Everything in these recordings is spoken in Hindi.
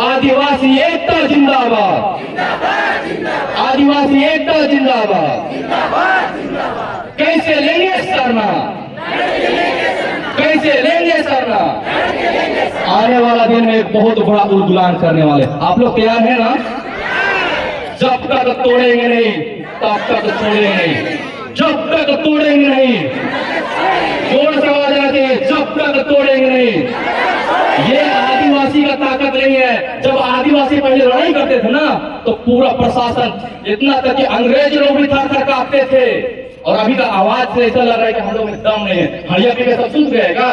आदिवासी एकता जिंदाबाद, आदिवासी एकता जिंदाबाद। कैसे लेंगे सरना, कैसे लेंगे सरना। आने वाला दिन में एक बहुत बड़ा उलगुलान करने वाले, आप लोग तैयार हैं ना? जब तक तोड़ेंगे नहीं तब तक छोड़ेंगे नहीं, जब तक तोड़ेंगे नहीं, जोर से आवाज आती है, जब तक तोड़ेंगे नहीं। ये आदिवासी का ताकत नहीं है। जब आदिवासी पहले लड़ाई करते थे ना तो पूरा प्रशासन, इतना तक कि अंग्रेज लोग भी थर थर कांपते थे। और अभी का आवाज से ऐसा लग रहा है कि हम लोग में दम नहीं है। हड़िया पी के सब सुन गए का?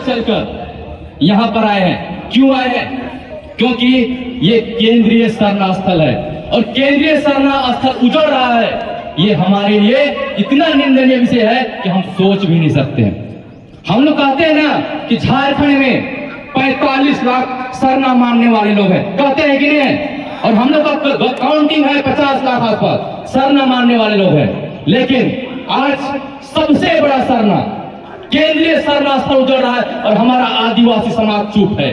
चलकर यहाँ पर आए हैं, क्यों आए हैं? क्योंकि ये केंद्रीय सरना स्थल है और केंद्रीय सरना स्थल उजड़ रहा है। ये हमारे लिए इतना निंदनीय विषय है कि हम सोच भी नहीं सकते हैं। हम लोग कहते हैं ना कि झारखंड में 45 लाख सरना मानने वाले लोग हैं, कहते हैं कि नहीं? और हम लोग का काउंटिंग है 50 लाख आसपास सरना मानने वाले लोग हैं। लेकिन आज सबसे बड़ा सरना, केंद्रीय सरना स्थल उजड़ रहा है और हमारा आदिवासी समाज चुप है।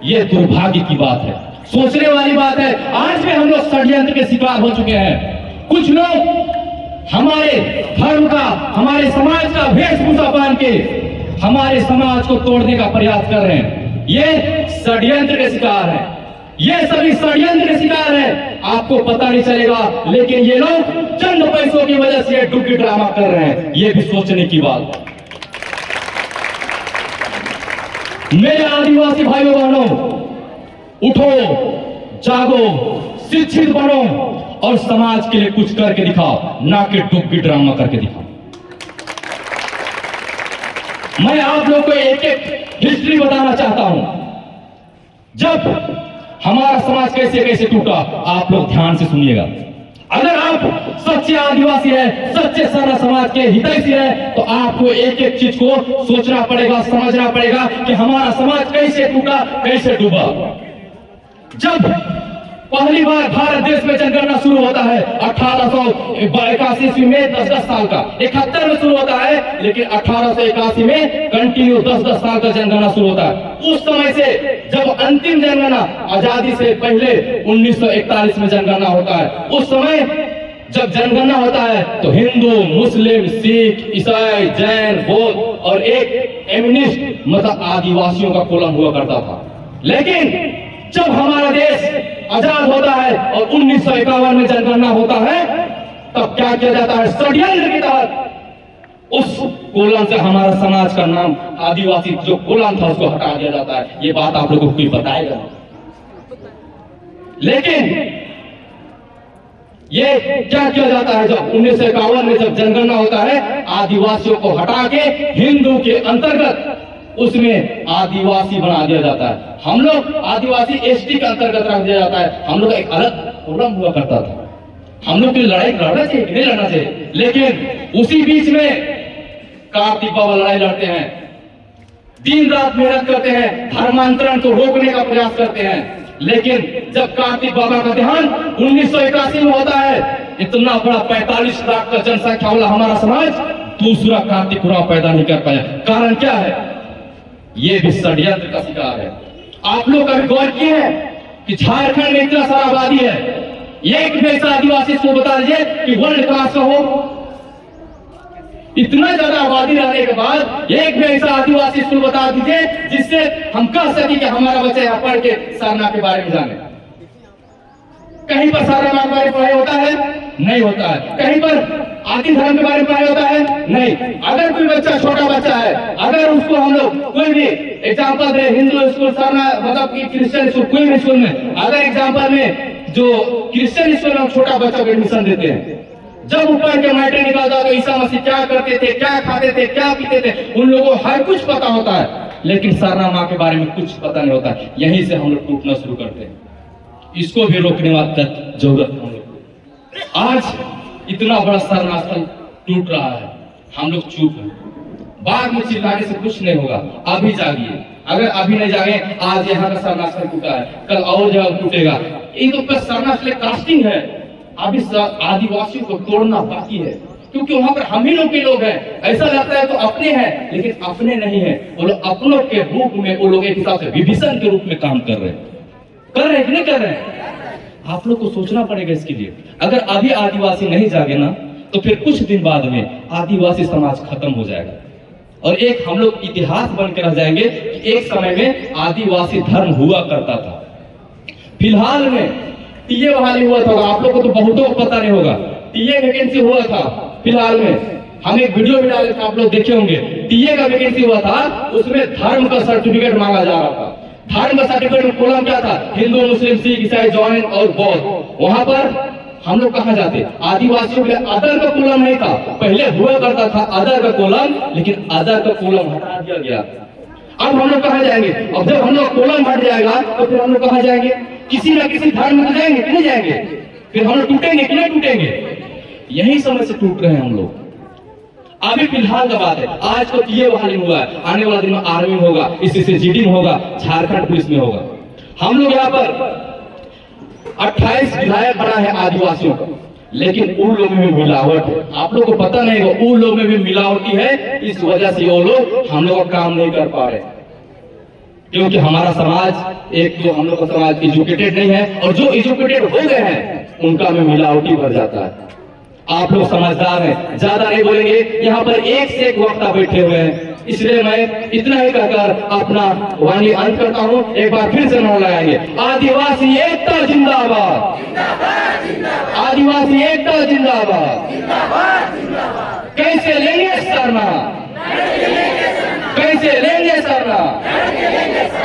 ये दुर्भाग्य की बात है, सोचने वाली बात है। आज भी हम लोग षड्यंत्र के शिकार हो चुके हैं। कुछ लोग हमारे धर्म का, हमारे समाज का वेशभूषा पहन के हमारे समाज को तोड़ने का प्रयास कर रहे हैं। ये षड्यंत्र के शिकार है, ये सभी षड्यंत्र के शिकार है। आपको पता नहीं चलेगा, लेकिन ये लोग चंद पैसों की वजह से डुप्ली ड्रामा कर रहे हैं। ये भी सोचने की बात। मेरे आदिवासी भाइयों बहनों, उठो, जागो, शिक्षित बनो और समाज के लिए कुछ करके दिखाओ, ना कि डुप्ली ड्रामा करके दिखाओ। मैं आप लोगों को एक एक हिस्ट्री बताना चाहता हूं। जब हमारा समाज कैसे कैसे टूटा, आप लोग ध्यान से सुनिएगा। अगर आप सच्चे आदिवासी है, सच्चे सरना समाज के हितैषी है, तो आपको एक एक चीज को सोचना पड़ेगा, समझना पड़ेगा कि हमारा समाज कैसे टूटा, कैसे डूबा। जब पहली बार भारत देश में जनगणना शुरू होता है 1881 ईस्वी में, 10-10 साल का, 71 में शुरू होता है, लेकिन 1881 में कंटिन्यू 10-10 साल का जनगणना शुरू होता है। उस समय से जब अंतिम जनगणना आजादी से पहले 1941 में जनगणना होता है, उस समय जब जनगणना होता है तो हिंदू, मुस्लिम, सिख, ईसाई, जैन, बौद्ध और एक एमिनिस्ट मतलब आदिवासियों का कोलम हुआ करता था। लेकिन जब हमारा देश आजाद होता है और 1951 में जनगणना होता है, तब क्या किया जाता है? षड्यंत्र के तहत उस कोलन से हमारा समाज का नाम आदिवासी जो कोलन था उसको हटा दिया जाता है। ये बात आप लोगों को कोई बताएगा? लेकिन ये क्या किया जाता है? जब 1951 में जब जनगणना होता है, आदिवासियों को हटा के हिंदू के अंतर्गत उसमें आदिवासी बना दिया जाता है। हम लोग आदिवासी एसटी के अंतर्गत रख दिया जाता है। हम लोग का एक अलग कोलम हुआ करता था। हम लोग की लड़ाई लड़ना चाहिए कि नहीं लड़ना चाहिए? लेकिन उसी बीच में कार्तिक बाबा लड़ाई लड़ते हैं, दिन रात मेहनत करते हैं, धर्मांतरण को रोकने का प्रयास करते हैं। लेकिन जब कार्तिक बाबा का ध्यान 1981 में होता है, इतना बड़ा 45 लाख का जनसंख्या वाला हमारा समाज दूसरा कार्तिक कुराव पैदा नहीं कर पाया। कारण क्या है? ये भी षड्यंत्र का शिकार है। आप लोग कभी गौर किए हैं कि झारखंड में इतना सारा आबादी है, एक भी ऐसा आदिवासी को बता दीजिए कि वर्ल्ड क्लास का हो? इतना ज्यादा आबादी रहने के बाद एक भी ऐसा आदिवासी स्कूल बता दीजिए जिससे हम कह सके कि हमारा बच्चा यहाँ पढ़ के सरना के बारे में जाने। कहीं पर सरना के बारे में पढ़ाई होता है? नहीं होता है। कहीं पर आदि धर्म के बारे में पढ़ाई होता है? नहीं। अगर कोई बच्चा, छोटा बच्चा है, अगर उसको हम लोग कोई भी एग्जाम्पल दे, हिंदू स्कूल, सरना मतलब कि क्रिश्चियन स्कूल, कोई भी स्कूल में अगर एग्जाम्पल में जो क्रिश्चियन स्कूल में छोटा बच्चा को एडमिशन देते हैं, जब ऊपर के मैटर निकालता तो ईसा मसीह क्या करते थे, क्या खाते थे, क्या पीते थे, उन लोगों को हर कुछ पता होता है, लेकिन सरना माँ के बारे में कुछ पता नहीं होता। यहीं से हम लोग टूटना शुरू करते हैं। इसको भी रोकने वाली जरूरत हम लोग। आज इतना बड़ा सरना स्थल टूट रहा है, हम लोग चुप हैं। बाद में चिल्लाने से कुछ नहीं होगा। अभी जागिए। अगर अभी नहीं जागे, आज यहाँ का सरना स्थल टूटा है, कल और जगह टूटेगा। ये तो सरना स्थल कास्टिंग है। अभी आदिवासियों को तोड़ना बाकी है, क्योंकि वहां पर हम ही लोग के लोग हैं। ऐसा लगता है तो अपने हैं, लेकिन अपने नहीं है। वो लोग अपनों के रूप में, वो लोग एक हिसाब से विभीषण के रूप में काम कर रहे हैं। कर रहे हैं कि नहीं कर रहे हैं? आप लोग को सोचना पड़ेगा इसके लिए। अगर अभी आदिवासी नहीं जागे ना, तो फिर कुछ दिन बाद में आदिवासी समाज खत्म हो जाएगा और एक हम लोग इतिहास बनकर रह जाएंगे कि एक समय में आदिवासी धर्म हुआ करता था। फिलहाल में टीए बहाली हुआ था, आप लोग को तो बहुतों को पता नहीं होगा। टीए वैकेंसी हुआ था फिलहाल में, हम एक वीडियो भी डाले थे, आप लोग देखे होंगे। टीए का वैकेंसी हुआ था, उसमें धर्म का सर्टिफिकेट मांगा जा रहा था। धर्म का सर्टिफिकेट में कॉलम क्या था? हिंदू, मुस्लिम, सिख, ईसाई, जैन और बौद्ध। वहां पर हम लोग कहाँ जाते? आदिवासियों के लिए अदर का कॉलम नहीं था, पहले हुआ करता था अदर का कॉलम, लेकिन अदर का कॉलम हटा दिया गया। अब हम लोग कहाँ जाएंगे? अब जब हम लोग कॉलम हट जाएगा तो फिर हम लोग कहाँ जाएंगे? किसी न किसी धर्म में जाएंगे कि नहीं जाएंगे? फिर हम लोग टूटेंगे कि नहीं टूटेंगे? यही समय से टूट रहे हैं हम लोग। अभी फिलहाल का बात है, आज तो टीए बहाली हुआ है, आने वाला दिन में आर्मी होगा, इसी से जीडी में होगा, झारखंड पुलिस में होगा। हम लोग यहाँ पर 28 विधायक बना है आदिवासियों का, लेकिन उन लोगों में मिलावट है। आप लोगों को पता नहीं होगा, उन लोगों में भी मिलावटी है। इस वजह से वो लोग हम लोग का काम नहीं कर पा रहे, क्योंकि हमारा समाज, एक तो हम लोग का समाज एजुकेटेड नहीं है, और जो एजुकेटेड हो गए हैं उनका में मिलावटी भर जाता है। आप लोग समझदार हैं, ज्यादा नहीं बोलेंगे। यहाँ पर एक से एक वक्ता बैठे हुए हैं, इसलिए मैं इतना ही कहकर अपना वाणी अंत करता हूँ। एक बार फिर से नारा लगाएंगे, आदिवासी एकता जिंदाबाद, आदिवासी एकता जिंदाबाद। कैसे लेंगे सरना, कैसे लेंगे सरना?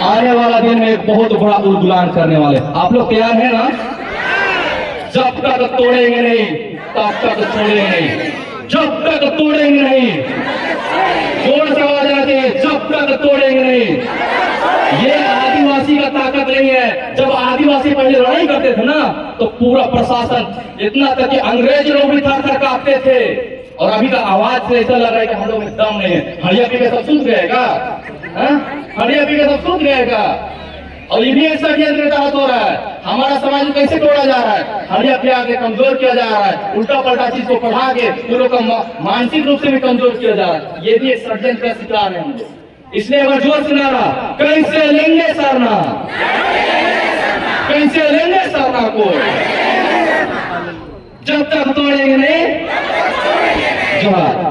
आने वाला दिन में एक बहुत बड़ा उलगुलान करने वाले। आप लोग तैयार हैं ना? जब तक तोड़ेंगे नहीं तब तक छोड़ेंगे नहीं, जब तक तोड़ेंगे नहीं। जोर से आवाज आती है, जब तक तोड़ेंगे नहीं। ये आदिवासी का ताकत नहीं है। जब आदिवासी पहले लड़ाई करते थे ना, तो पूरा प्रशासन, इतना तक कि अंग्रेज लोग भी थर थर कांपते थे। और अभी का आवाज से ऐसा लग रहा है कि हम लोग में दम नहीं है। हड़िया पी के सब सूख गएगा, हड़िया पी के सब सूख गएगा। और ये भी एक षड्यंत्र के तहत हो रहा है। हमारा समाज कैसे तोड़ा जा रहा है? हड़िया पिया के कमजोर किया जा रहा है, उल्टा पलटा चीज को पढ़ा के उन लोगों को मानसिक रूप से भी कमजोर किया जा रहा है। ये भी एक षड्यंत्र का शिकार है हम लोग। इसलिए अगर जोर से नारा, कैसे लेंगे सरना, कैसे लेंगे सरना को, जब तक तोड़ेंगे नहीं। जोहार।